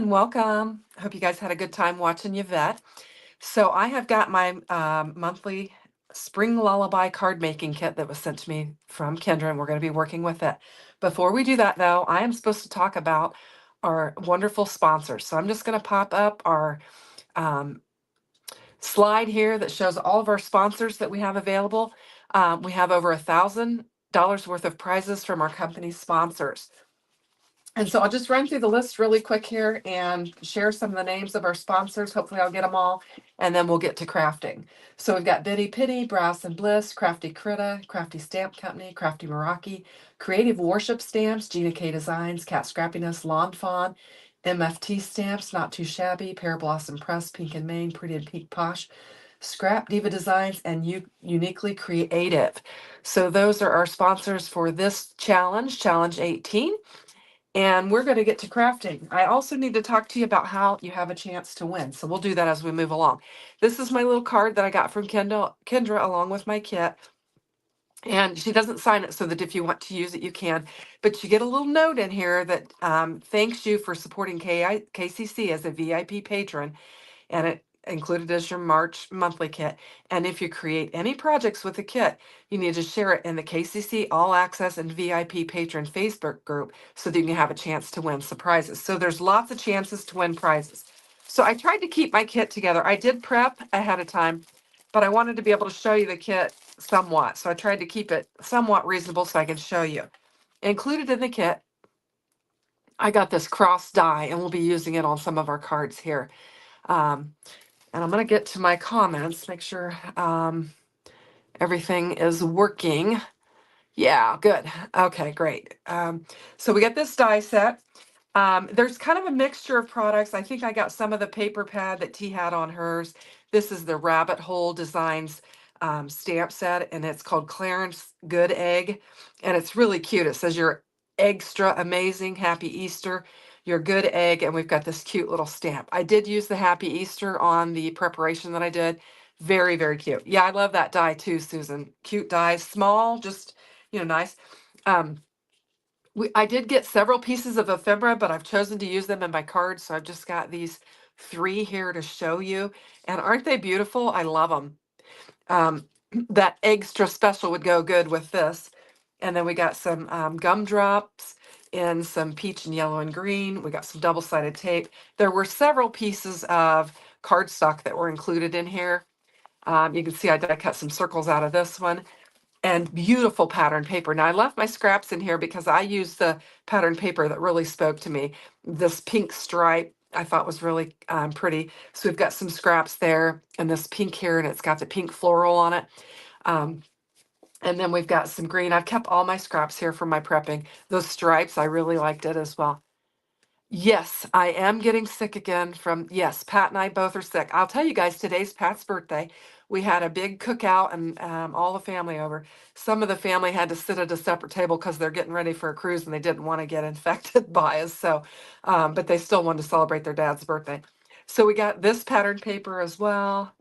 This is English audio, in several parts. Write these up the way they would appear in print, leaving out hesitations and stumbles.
everyone. Welcome. I hope you guys had a good time watching Yvette. So I have got my monthly spring lullaby card making kit that was sent to me from Kendra, and we're going to be working with it. Before we do that, though, I am supposed to talk about our wonderful sponsors. So I'm just going to pop up our um, slide here that shows all of our sponsors that we have available. We have over $1,000 worth of prizes from our company sponsors. And so I'll just run through the list really quick here and share some of the names of our sponsors. Hopefully I'll get them all, and then we'll get to crafting. So we've got Biddy Pitty, Brass and Bliss, Crafty Critta, Crafty Stamp Company, Crafty Meraki, Creative Worship Stamps, Gina K Designs, Cat Scrappiness, Lawn Fawn, MFT Stamps, Not Too Shabby, Pear Blossom Press, Pink and Main, Pretty and Pink Posh, Scrap Diva Designs, and Uniquely Creative. So those are our sponsors for this challenge, Challenge 18. And we're going to get to crafting. I also need to talk to you about how you have a chance to win. So we'll do that as we move along. This is my little card that I got from Kendra along with my kit. And she doesn't sign it so that if you want to use it, you can. But you get a little note in here that thanks you for supporting KCC as a VIP patron, and it included as your March monthly kit. And if you create any projects with the kit, you need to share it in the KCC All Access and VIP Patron Facebook group so that you can have a chance to win some prizes. So there's lots of chances to win prizes. So I tried to keep my kit together. I did prep ahead of time, but I wanted to be able to show you the kit somewhat. So I tried to keep it somewhat reasonable so I can show you. Included in the kit, I got this cross die, and we'll be using it on some of our cards here. And I'm going to get to my comments, make sure everything is working. Yeah, good. Okay, great. So we got this die set. There's kind of a mixture of products. I think I got some of the paper pad that T had on hers. This is the Rabbit Hole Designs stamp set, and it's called Clarence Good Egg. And it's really cute. It says you're extra amazing, happy Easter, your good egg. And we've got this cute little stamp. I did use the Happy Easter on the preparation that I did. Very, very cute. Yeah, I love that die too, Susan. Cute die, small, just, nice. I did get several pieces of ephemera, but I've chosen to use them in my cards. So I've just got these 3 here to show you. And aren't they beautiful? I love them. That extra special would go good with this. And then we got some gumdrops in some peach and yellow and green. We got some double-sided tape. There were several pieces of cardstock that were included in here. You can see I did cut some circles out of this one. And beautiful pattern paper. Now I left my scraps in here because I used the pattern paper that really spoke to me. This pink stripe I thought was really pretty. So we've got some scraps there and this pink here, and it's got the pink floral on it. And then we've got some green. I've kept all my scraps here for my prepping. Those stripes, I really liked it as well. Yes, I am getting sick again yes, Pat and I both are sick. I'll tell you guys, today's Pat's birthday. We had a big cookout and all the family over. Some of the family had to sit at a separate table because they're getting ready for a cruise and they didn't want to get infected by us. So, but they still wanted to celebrate their dad's birthday. So we got this pattern paper as well.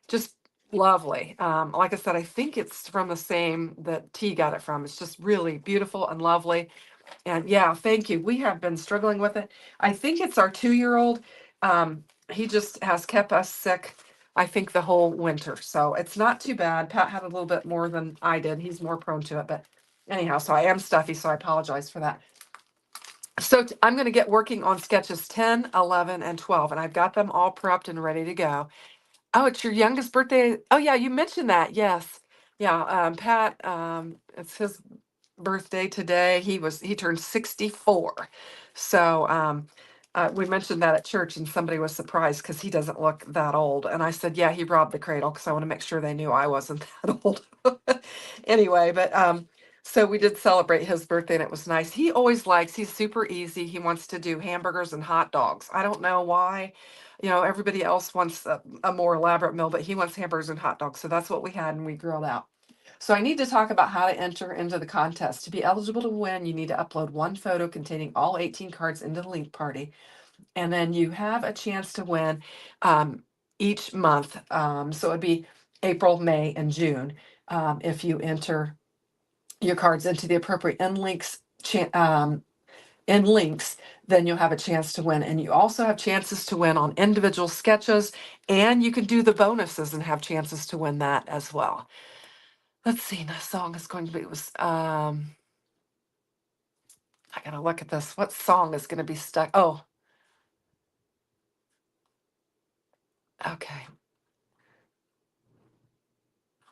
Just lovely. Like I said, I think it's from the same that T got it from. It's just really beautiful and lovely. And yeah, thank you. We have been struggling with it. I think it's our 2-year-old. He just has kept us sick, I think, the whole winter. So it's not too bad. Pat had a little bit more than I did. He's more prone to it. But anyhow, so I am stuffy, so I apologize for that. So I'm going to get working on sketches 10, 11, and 12. And I've got them all prepped and ready to go. Oh, it's your youngest birthday. Oh, yeah, you mentioned that. Yes. Yeah, Pat, it's his birthday today. He turned 64. So we mentioned that at church, and somebody was surprised because he doesn't look that old. And I said, yeah, he robbed the cradle because I want to make sure they knew I wasn't that old. Anyway, but so we did celebrate his birthday, and it was nice. He's super easy. He wants to do hamburgers and hot dogs. I don't know why. Everybody else wants a more elaborate meal, but he wants hamburgers and hot dogs. So that's what we had, and we grilled out. So I need to talk about how to enter into the contest. To be eligible to win, you need to upload one photo containing all 18 cards into the link party. And then you have a chance to win each month. So it'd be April, May, and June if you enter your cards into the appropriate end links in links, then you'll have a chance to win. And you also have chances to win on individual sketches, and you can do the bonuses and have chances to win that as well. Let's see, the song is going to be, it was, I gotta look at this. What song is gonna be stuck? Oh, okay.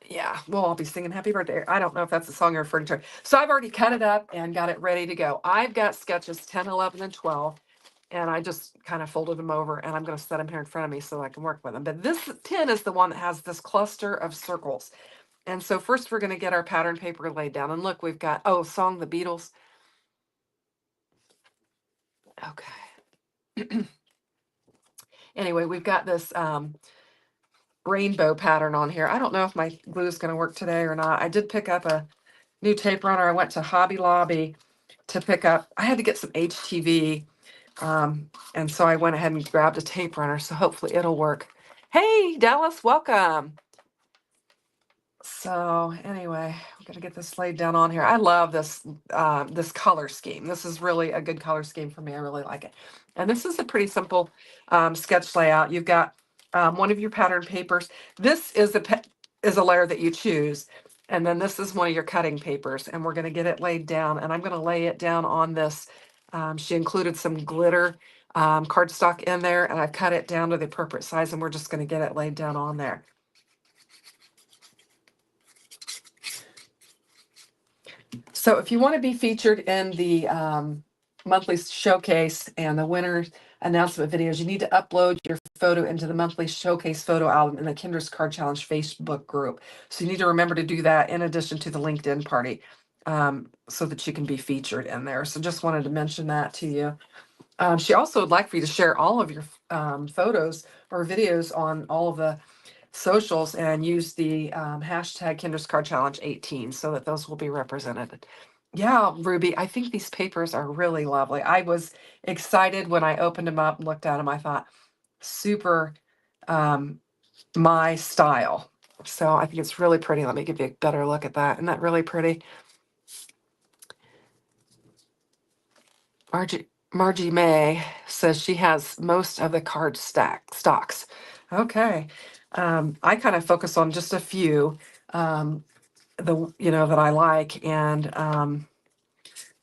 Yeah, well, I'll be singing happy birthday. I don't know if that's the song you're referring to. So I've already cut it up and got it ready to go. I've got sketches 10, 11, and 12, and I just kind of folded them over, and I'm going to set them here in front of me so I can work with them. But this 10 is the one that has this cluster of circles. And so first we're going to get our pattern paper laid down. And look, we've got, oh, song The Beatles. Okay. Anyway, we've got this rainbow pattern on here. I don't know if my glue is going to work today or not. I did pick up a new tape runner. I went to Hobby Lobby to pick up, I had to get some HTV. And so I went ahead and grabbed a tape runner. So hopefully it'll work. Hey, Dallas, welcome. So anyway, I'm gonna get this laid down on here. I love this color scheme. This is really a good color scheme for me. I really like it. And this is a pretty simple sketch layout. You've got one of your pattern papers. This is a layer that you choose, and then this is one of your cutting papers. And we're gonna get it laid down. And I'm gonna lay it down on this. She included some glitter cardstock in there, and I've cut it down to the appropriate size. And we're just gonna get it laid down on there. So if you want to be featured in the monthly showcase and the winner announcement videos, you need to upload your photo into the monthly showcase photo album in the Kinder's Card Challenge Facebook group. So you need to remember to do that in addition to the LinkedIn party, so that you can be featured in there. So just wanted to mention that to you. She also would like for you to share all of your photos or videos on all of the socials and use the hashtag Kinder's Card Challenge 18 so that those will be represented. Yeah, Ruby, I think these papers are really lovely. I was excited when I opened them up and looked at them. I thought, super my style. So I think it's really pretty. Let me give you a better look at that. Isn't that really pretty? Margie May says she has most of the card stocks. Okay. I kind of focus on just a few, that I like, and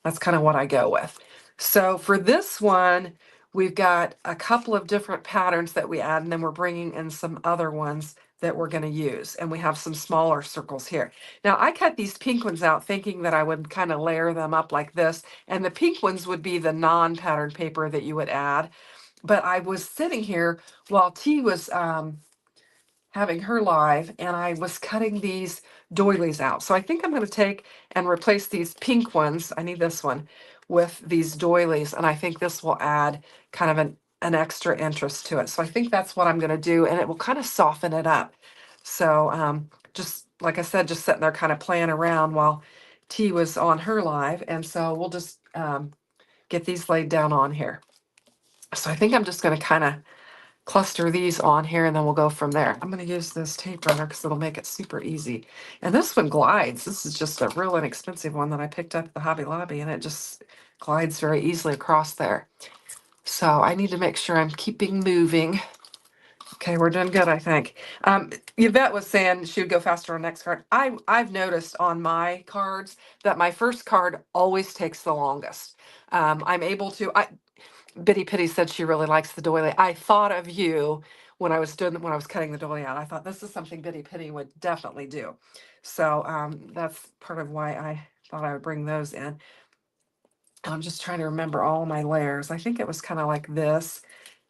that's kind of what I go with. So for this one, we've got a couple of different patterns that we add, and then we're bringing in some other ones that we're going to use. And we have some smaller circles here. Now I cut these pink ones out thinking that I would kind of layer them up like this. And the pink ones would be the non-pattern paper that you would add. But I was sitting here while T was having her live, and I was cutting these doilies out. So I think I'm going to take and replace these pink ones. I need this one with these doilies, and I think this will add kind of an extra interest to it. So I think that's what I'm going to do, and it will kind of soften it up. So just like I said, just sitting there kind of playing around while T was on her live. And so we'll just get these laid down on here. So I think I'm just going to kind of cluster these on here, and then we'll go from there. I'm going to use this tape runner because it'll make it super easy. And this one glides. This is just a real inexpensive one that I picked up at the Hobby Lobby, and it just glides very easily across there. So I need to make sure I'm keeping moving. Okay, we're doing good, I think. Yvette was saying she would go faster on next card. I've noticed on my cards that my first card always takes the longest. I'm able to, Bitty Pitty said she really likes the doily. I thought of you when I was cutting the doily out. I thought this is something Bitty Pitty would definitely do. So that's part of why I thought I would bring those in. I'm just trying to remember all my layers. I think it was kind of like this.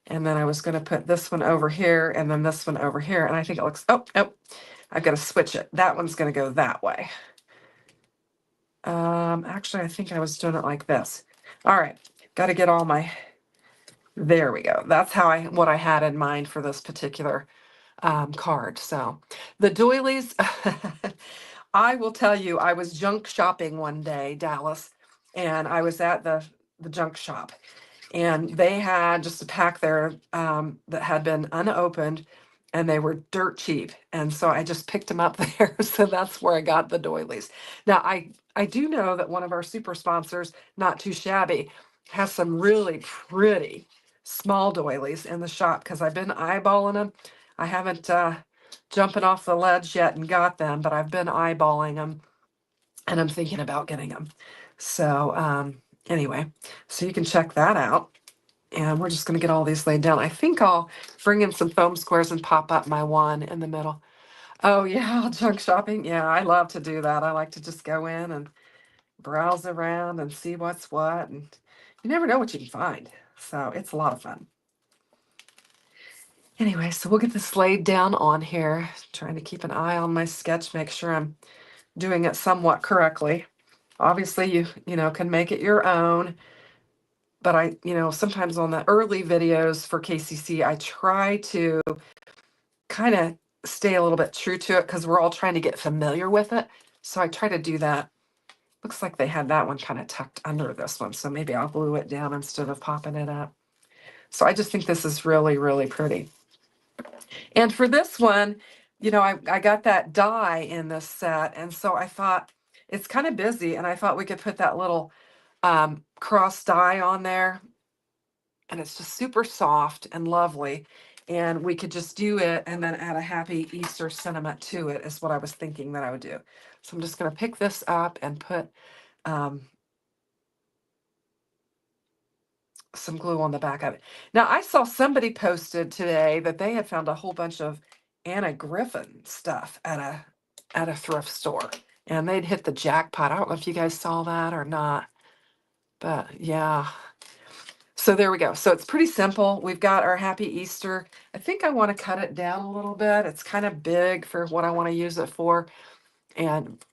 And then I was going to put this one over here and then this one over here. And I think it looks, oh, I've got to switch it. That one's going to go that way. Actually, I think I was doing it like this. All right, got to get all my, there we go. That's what I had in mind for this particular card. So the doilies, I will tell you, I was junk shopping one day, Dallas, and I was at the junk shop, and they had just a pack there that had been unopened, and they were dirt cheap. And so I just picked them up there. So that's where I got the doilies. Now, I do know that one of our super sponsors, Not Too Shabby, has some really pretty small doilies in the shop because I've been eyeballing them. I haven't jumping off the ledge yet and got them, but I've been eyeballing them and I'm thinking about getting them. So anyway, so you can check that out. And we're just going to get all these laid down. I think I'll bring in some foam squares and pop up my one in the middle. Oh yeah, junk shopping. Yeah, I love to do that. I like to just go in and browse around and see what's what. And you never know what you can find. So it's a lot of fun. Anyway, so we'll get this laid down on here. Trying to keep an eye on my sketch, make sure I'm doing it somewhat correctly. Obviously, you know, can make it your own. But I, you know, sometimes on the early videos for KCC, I try to kind of stay a little bit true to it because we're all trying to get familiar with it. So I try to do that. Looks like they had that one kind of tucked under this one. So maybe I'll glue it down instead of popping it up. So I just think this is really, really pretty. And for this one, you know, I got that die in this set. And so I thought it's kind of busy. And I thought we could put that little cross die on there. And it's just super soft and lovely. And we could just do it and then add a happy Easter sentiment to it is what I was thinking that I would do. So I'm just going to pick this up and put some glue on the back of it. Now I saw somebody posted today that they had found a whole bunch of Anna Griffin stuff at a thrift store. And they'd hit the jackpot. I don't know if you guys saw that or not. But yeah. So there we go. So it's pretty simple. We've got our Happy Easter. I think I want to cut it down a little bit. It's kind of big for what I want to use it for. And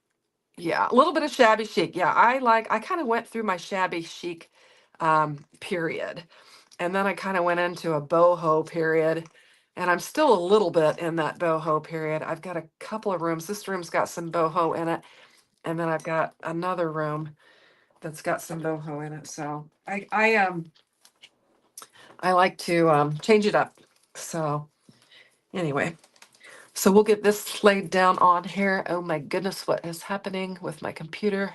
yeah, a little bit of shabby chic. Yeah, I kind of went through my shabby chic period. And then I kind of went into a boho period. And I'm still a little bit in that boho period. I've got a couple of rooms. This room's got some boho in it. And then I've got another room that's got some boho in it. So I like to change it up. So anyway, so we'll get this laid down on here. Oh my goodness, what is happening with my computer?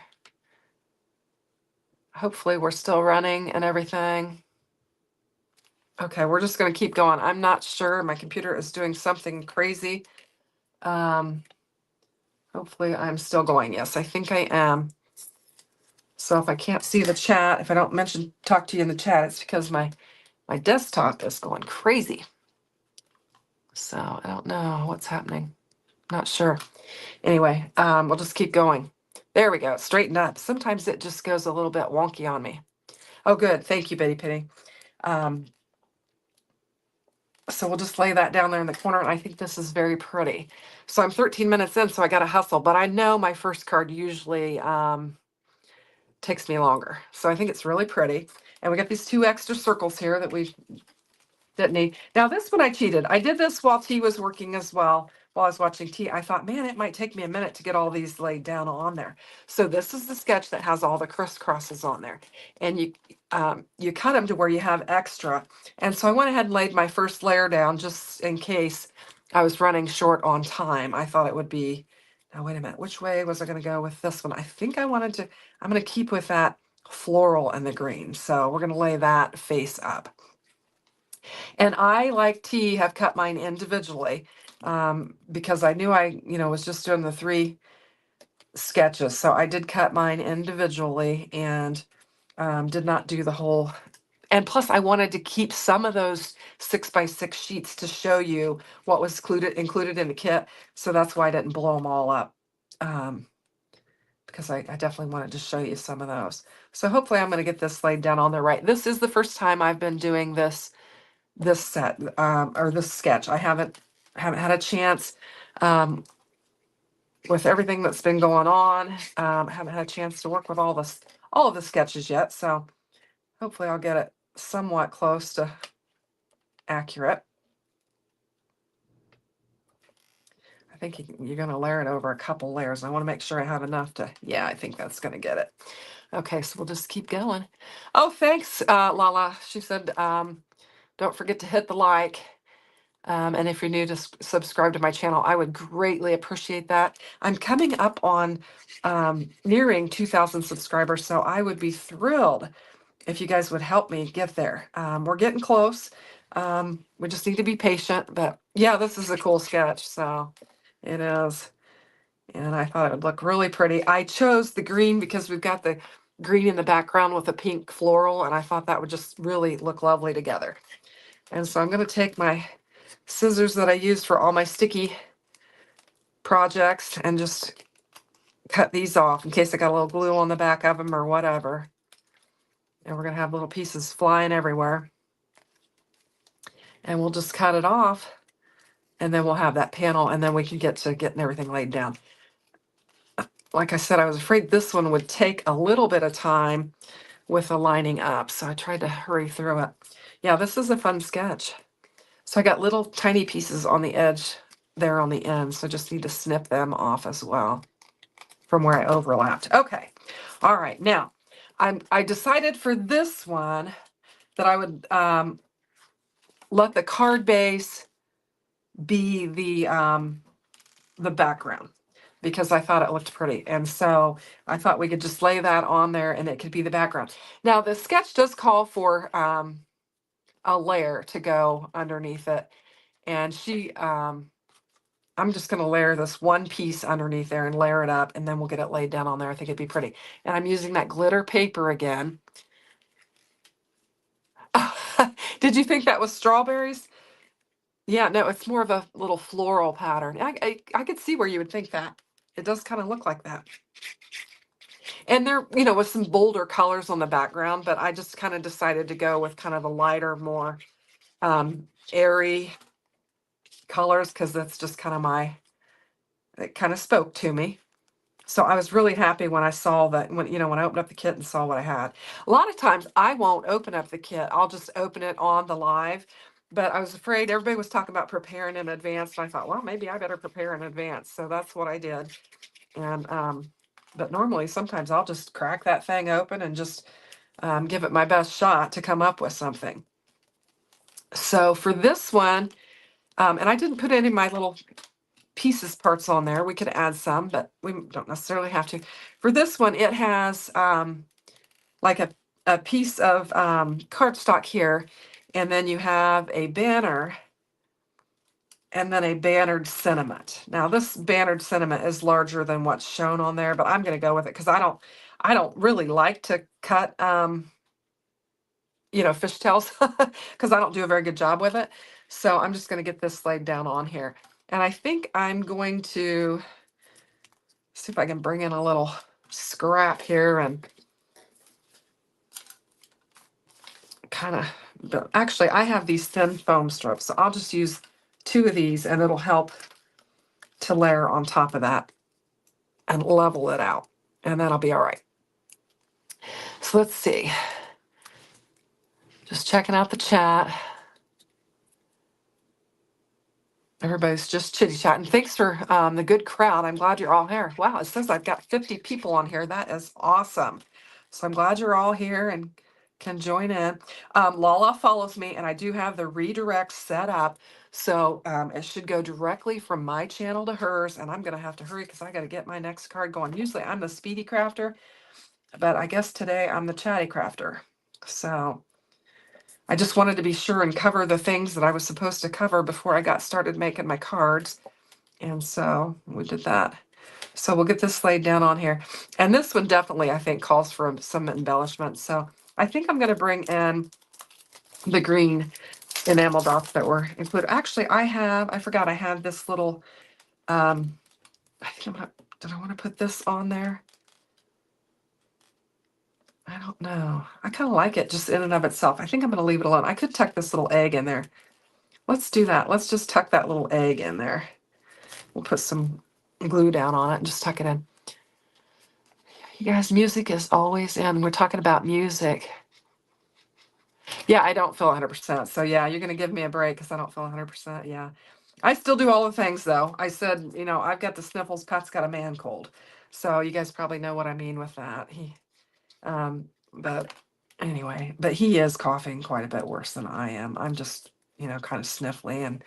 Hopefully we're still running and everything. Okay, we're just going to keep going. I'm not sure. My computer is doing something crazy. Hopefully I'm still going. Yes, I think I am. So if I can't see the chat, if I don't talk to you in the chat, it's because my desktop is going crazy. So I don't know what's happening. Not sure. Anyway, we'll just keep going. There we go. It straightened up. Sometimes it just goes a little bit wonky on me. Oh, good. Thank you, Betty Pitty. So we'll just lay that down there in the corner, and I think this is very pretty. So I'm 13 minutes in, so I got to hustle, but I know my first card usually takes me longer. So I think it's really pretty. And we got these 2 extra circles here that we didn't need. Now this one I cheated. I did this while T was working as well. While I was watching T, I thought, man, it might take me a minute to get all these laid down on there. So this is the sketch that has all the crisscrosses on there. And you cut them to where you have extra. And so I went ahead and laid my first layer down just in case I was running short on time. I thought it would be, now wait a minute, which way was I going to go with this one? I think I'm going to keep with that floral and the green. So we're going to lay that face up. And I, like T, have cut mine individually because I knew I, was just doing the 3 sketches. So I did cut mine individually and did not do the whole. And plus, I wanted to keep some of those 6x6 sheets to show you what was included in the kit. So that's why I didn't blow them all up because I definitely wanted to show you some of those. So hopefully I'm going to get this laid down on there right. This is the first time I've been doing this set or this sketch. I haven't had a chance with everything that's been going on. Haven't had a chance to work with all of the sketches yet. So hopefully I'll get it somewhat close to accurate. I think you're going to layer it over a couple layers. I want to make sure I have enough to, yeah, I think that's going to get it. Okay, so we'll just keep going. Oh, thanks, Lala. She said, don't forget to hit the like. And if you're new, to subscribe to my channel. I would greatly appreciate that. I'm coming up on nearing 2,000 subscribers, so I would be thrilled if you guys would help me get there. We're getting close. We just need to be patient, but yeah, this is a cool sketch. So it is. And I thought it would look really pretty. I chose the green because we've got the green in the background with a pink floral, and I thought that would just really look lovely together. And so I'm going to take my scissors that I used for all my sticky projects and just cut these off in case I got a little glue on the back of them or whatever. And we're going to have little pieces flying everywhere. And we'll just cut it off, and then we'll have that panel, and then we can get to getting everything laid down. Like I said, I was afraid this one would take a little bit of time with the lining up, so I tried to hurry through it. Yeah, this is a fun sketch. So I got little tiny pieces on the edge there on the end, so just need to snip them off as well from where I overlapped. Okay, all right, now I decided for this one that I would let the card base be the background because I thought it looked pretty. And so I thought we could just lay that on there and it could be the background. Now the sketch does call for a layer to go underneath it. And I'm just going to layer this one piece underneath there and layer it up, and then we'll get it laid down on there. I think it'd be pretty. And I'm using that glitter paper again. Did you think that was strawberries? Yeah, no, it's more of a little floral pattern. I could see where you would think that. It does kind of look like that. And there, with some bolder colors on the background, but I just kind of decided to go with kind of a lighter, more airy colors because that's just kind of it kind of spoke to me. So I was really happy when I saw that, when I opened up the kit and saw what I had. A lot of times I won't open up the kit. I'll just open it on the live. But I was afraid everybody was talking about preparing in advance. And I thought, well, maybe I better prepare in advance. So that's what I did. And, but normally sometimes I'll just crack that thing open and just give it my best shot to come up with something. So for this one, and I didn't put any of my little pieces parts on there. We could add some, but we don't necessarily have to. For this one, it has like a piece of cardstock here, and then you have a banner, and then a bannered sentiment. Now this bannered sentiment is larger than what's shown on there, but I'm going to go with it because I don't really like to cut fishtails because I don't do a very good job with it. So I'm just going to get this laid down on here. And I think I'm going to see if I can bring in a little scrap here and kind of, but actually I have these thin foam strips, so I'll just use 2 of these and it'll help to layer on top of that and level it out, and that'll be all right. So let's see. Just checking out the chat. Everybody's just chitty-chatting. Thanks for the good crowd. I'm glad you're all here. Wow, it says I've got 50 people on here. That is awesome. So I'm glad you're all here and can join in. Lala follows me, and I do have the redirect set up. So it should go directly from my channel to hers, and I'm going to have to hurry because I got to get my next card going. Usually I'm the speedy crafter, but I guess today I'm the chatty crafter. So I just wanted to be sure and cover the things that I was supposed to cover before I got started making my cards. And so we did that. So we'll get this laid down on here. And this one definitely, I think, calls for some embellishment. So I think I'm going to bring in the green enamel dots that were included. Actually, I forgot I have this little, I think did I want to put this on there? I don't know. I kind of like it just in and of itself. I think I'm going to leave it alone. I could tuck this little egg in there. Let's do that. Let's just tuck that little egg in there. We'll put some glue down on it and just tuck it in. You guys, music is always in. We're talking about music. Yeah, I don't feel 100%. So yeah, you're going to give me a break because I don't feel 100%. Yeah. I still do all the things though. I said, I've got the sniffles. Pat's got a man cold. So you guys probably know what I mean with that. But anyway, but he is coughing quite a bit worse than I am. I'm just, kind of sniffly and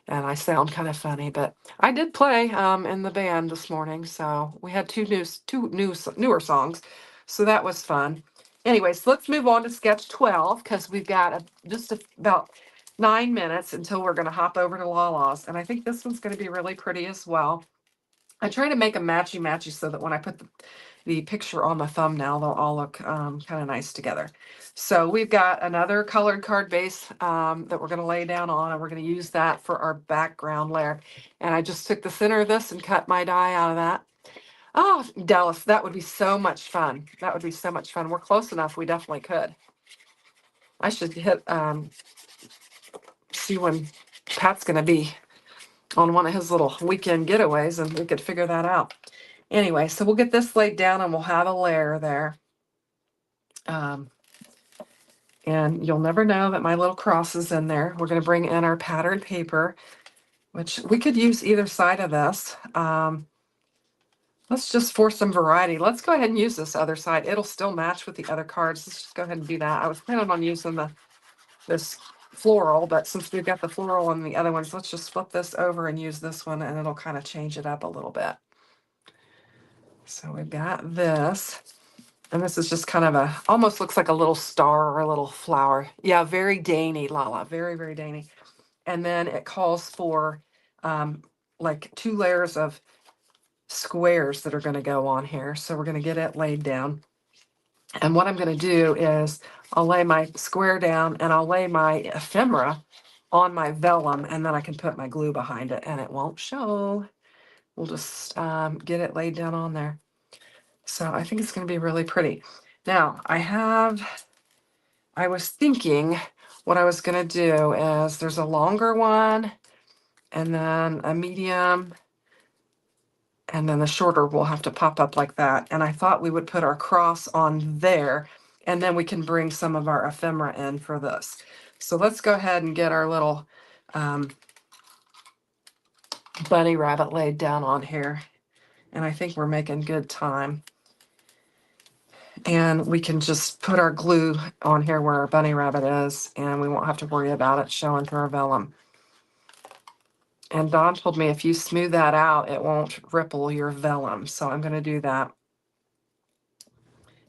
I sound kind of funny, but I did play in the band this morning. So we had two newer songs. So that was fun. Anyway, so let's move on to sketch 12 because we've got about 9 minutes until we're going to hop over to Lala's. And I think this one's going to be really pretty as well. I try to make them matchy so that when I put the picture on the thumbnail, they'll all look kind of nice together. So we've got another colored card base that we're going to lay down on, and we're going to use that for our background layer. And I just took the center of this and cut my die out of that. Oh, Dallas, that would be so much fun. That would be so much fun. We're close enough. We definitely could. I should see when Pat's going to be on one of his little weekend getaways, and we could figure that out. Anyway, so we'll get this laid down and we'll have a layer there. And you'll never know that my little cross is in there. We're going to bring in our patterned paper, which we could use either side of this. Let's just for some variety. Let's go ahead and use this other side. It'll still match with the other cards. Let's just go ahead and do that. I was planning on using this floral, but since we've got the floral on the other ones, let's just flip this over and use this one, and it'll kind of change it up a little bit. So we've got this, and this is just kind of almost looks like a little star or a little flower. Yeah, very dainty, Lala, very, very dainty. And then it calls for like 2 layers of squares that are going to go on here. So we're going to get it laid down. And what I'm going to do is I'll lay my square down and I'll lay my ephemera on my vellum, and then I can put my glue behind it and it won't show. We'll just get it laid down on there. So I think it's going to be really pretty. Now I was thinking what I was going to do is there's a longer one and then a medium, and then the shorter will have to pop up like that. And I thought we would put our cross on there, and then we can bring some of our ephemera in for this. So let's go ahead and get our little bunny rabbit laid down on here. And I think we're making good time. And we can just put our glue on here where our bunny rabbit is, and we won't have to worry about it showing through our vellum. And Don told me if you smooth that out, it won't ripple your vellum. So I'm going to do that.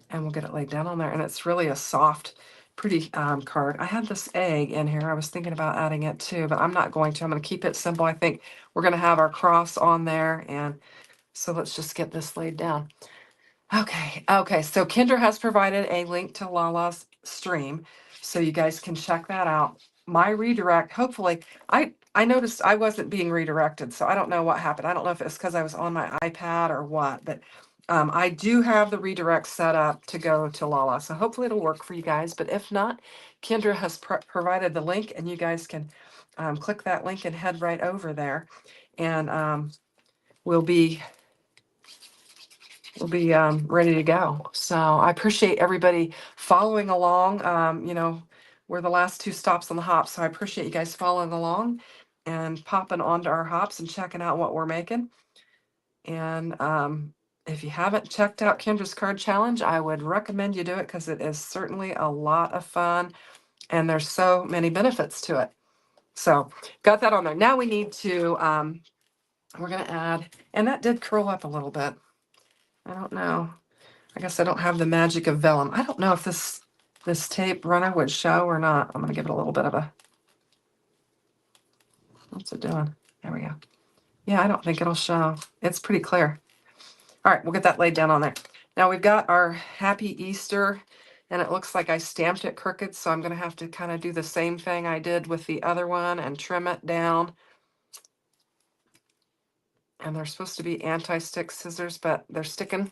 And we'll get it laid down on there. And it's really a soft, pretty card. I had this egg in here. I was thinking about adding it too, but I'm not going to. I'm going to keep it simple. I think we're going to have our cross on there. And so let's just get this laid down. Okay. So Kendra has provided a link to Lala's stream, so you guys can check that out. My redirect, hopefully, I noticed I wasn't being redirected, so I don't know what happened. I don't know if it's because I was on my iPad or what, but I do have the redirect set up to go to Lala, so hopefully it'll work for you guys. But if not, Kendra has provided the link, and you guys can click that link and head right over there, and we'll be ready to go. So I appreciate everybody following along. We're the last 2 stops on the hop, so I appreciate you guys following along and popping onto our hops and checking out what we're making. And if you haven't checked out Kendra's Card Challenge, I would recommend you do it because it is certainly a lot of fun, and there's so many benefits to it. So got that on there. Now we need to, we're going to add, and that did curl up a little bit. I don't know. I guess I don't have the magic of vellum. I don't know if this tape runner would show or not. I'm going to give it a little bit of a, what's it doing? There we go. Yeah, I don't think it'll show. It's pretty clear. All right, we'll get that laid down on there. Now we've got our Happy Easter, and it looks like I stamped it crooked, so I'm going to have to kind of do the same thing I did with the other one and trim it down. And they're supposed to be anti-stick scissors, but they're sticking.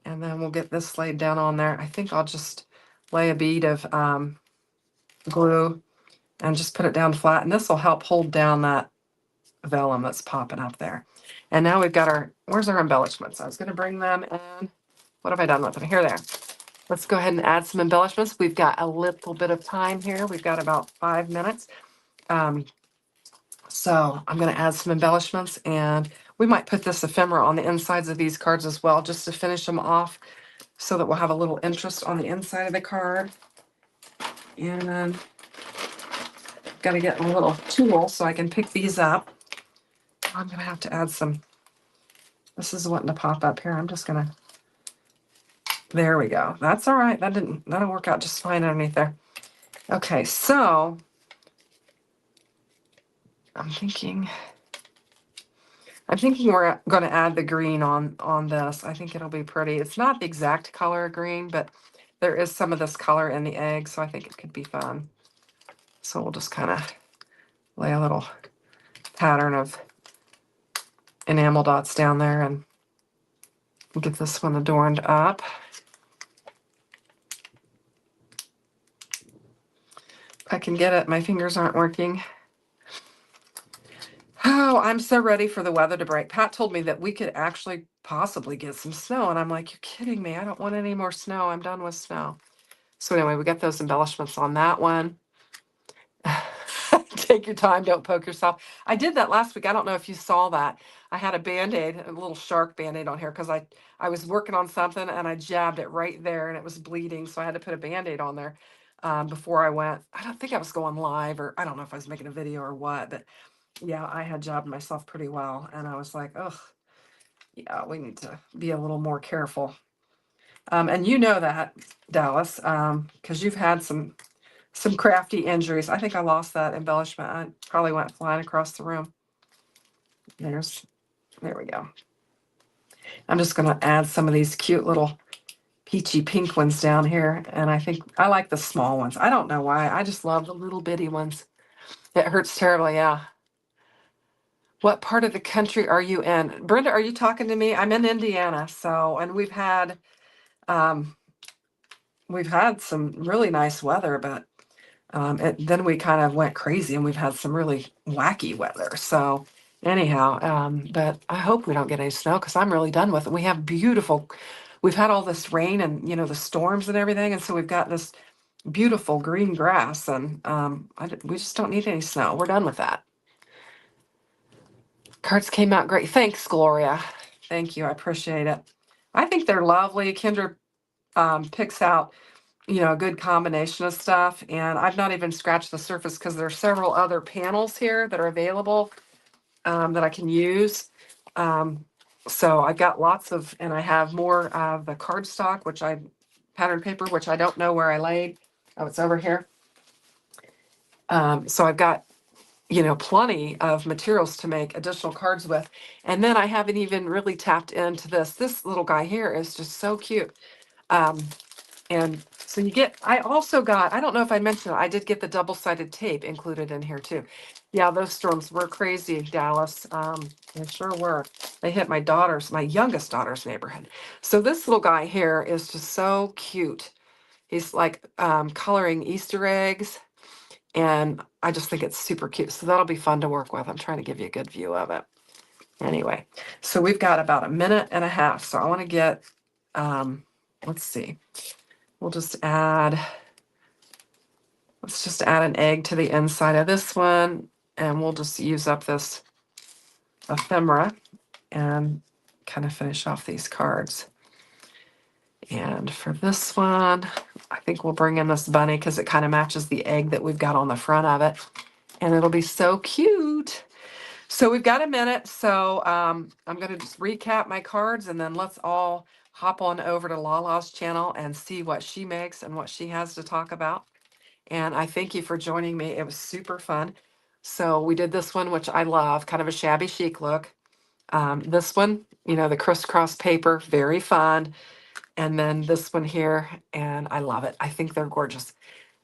And then we'll get this laid down on there. I think I'll just lay a bead of glue and just put it down flat. And this will help hold down that vellum that's popping up there. And now we've got where's our embellishments? I was going to bring them in. What have I done with them? Here they are. Let's go ahead and add some embellishments. We've got a little bit of time here. We've got about 5 minutes. So I'm going to add some embellishments, and we might put this ephemera on the insides of these cards as well, just to finish them off so that we'll have a little interest on the inside of the card. And got to get a little tool so I can pick these up. I'm going to have to add some. This is wanting to pop up here. I'm just going to There we go. That's all right. That'll work out just fine underneath there. Okay, so I'm thinking we're going to add the green on this. I think it'll be pretty. It's not the exact color of green, but there is some of this color in the egg, so I think it could be fun. So we'll just kind of lay a little pattern of enamel dots down there and get this one adorned up. I can get it. My fingers aren't working. Oh, I'm so ready for the weather to break. Pat told me that we could actually possibly get some snow, and I'm like, you're kidding me. I don't want any more snow. I'm done with snow. So anyway, we got those embellishments on that one. Take your time, don't poke yourself. I did that last week. I don't know if you saw that. I had a Band-Aid, a little shark Band-Aid on here because I was working on something and I jabbed it right there and it was bleeding. So I had to put a Band-Aid on there before I went. I don't think I was going live, or I don't know if I was making a video or what, but yeah, I had jabbed myself pretty well. And I was like, oh, yeah, we need to be a little more careful. And you know that, Dallas, because you've had some crafty injuries. I think I lost that embellishment. I probably went flying across the room. There we go. I'm just going to add some of these cute little peachy pink ones down here. And I think I like the small ones. I don't know why. I just love the little bitty ones. It hurts terribly, yeah. What part of the country are you in? Brenda, are you talking to me? I'm in Indiana. So, and um, we've had some really nice weather, but then we kind of went crazy and we've had some really wacky weather. So anyhow, but I hope we don't get any snow because I'm really done with it. We've had all this rain and, the storms and everything. And so we've got this beautiful green grass and we just don't need any snow. We're done with that. Cards came out great. Thanks, Gloria. Thank you. I appreciate it. I think they're lovely. Kendra picks out a good combination of stuff. And I've not even scratched the surface because there are several other panels here that are available that I can use. So I've got and I have more of the cardstock, pattern paper, which I don't know where I laid. Oh, it's over here. So I've got, plenty of materials to make additional cards with. And then I haven't even really tapped into this. This little guy here is just so cute. And so I also got, I don't know if I mentioned it, I did get the double-sided tape included in here too. Yeah, those storms were crazy, Dallas. They sure were. They hit my youngest daughter's neighborhood. So this little guy here is just so cute. He's like coloring Easter eggs, and I just think it's super cute. So that'll be fun to work with. I'm trying to give you a good view of it. Anyway, so we've got about a minute and a half. So I want to get, let's see. Let's just add an egg to the inside of this one, and we'll just use up this ephemera and kind of finish off these cards. And for this one, I think we'll bring in this bunny because it kind of matches the egg that we've got on the front of it. And it'll be so cute. So we've got a minute. So I'm going to just recap my cards, and then let's all hop on over to Lala's channel and see what she makes and what she has to talk about. And I thank you for joining me. It was super fun. So we did this one, which I love, kind of a shabby chic look. This one, the crisscross paper, very fun. And then this one here, and I love it. I think they're gorgeous.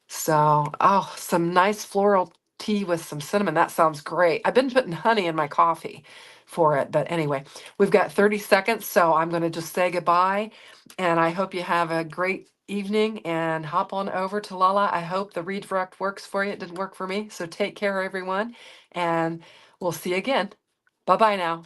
So, oh, some nice floral tea with some cinnamon. That sounds great. I've been putting honey in my coffee for it. But anyway, we've got 30 seconds, so I'm going to just say goodbye. And I hope you have a great evening and hop on over to Lala. I hope the redirect works for you. It didn't work for me. So take care, everyone. And we'll see you again. Bye-bye now.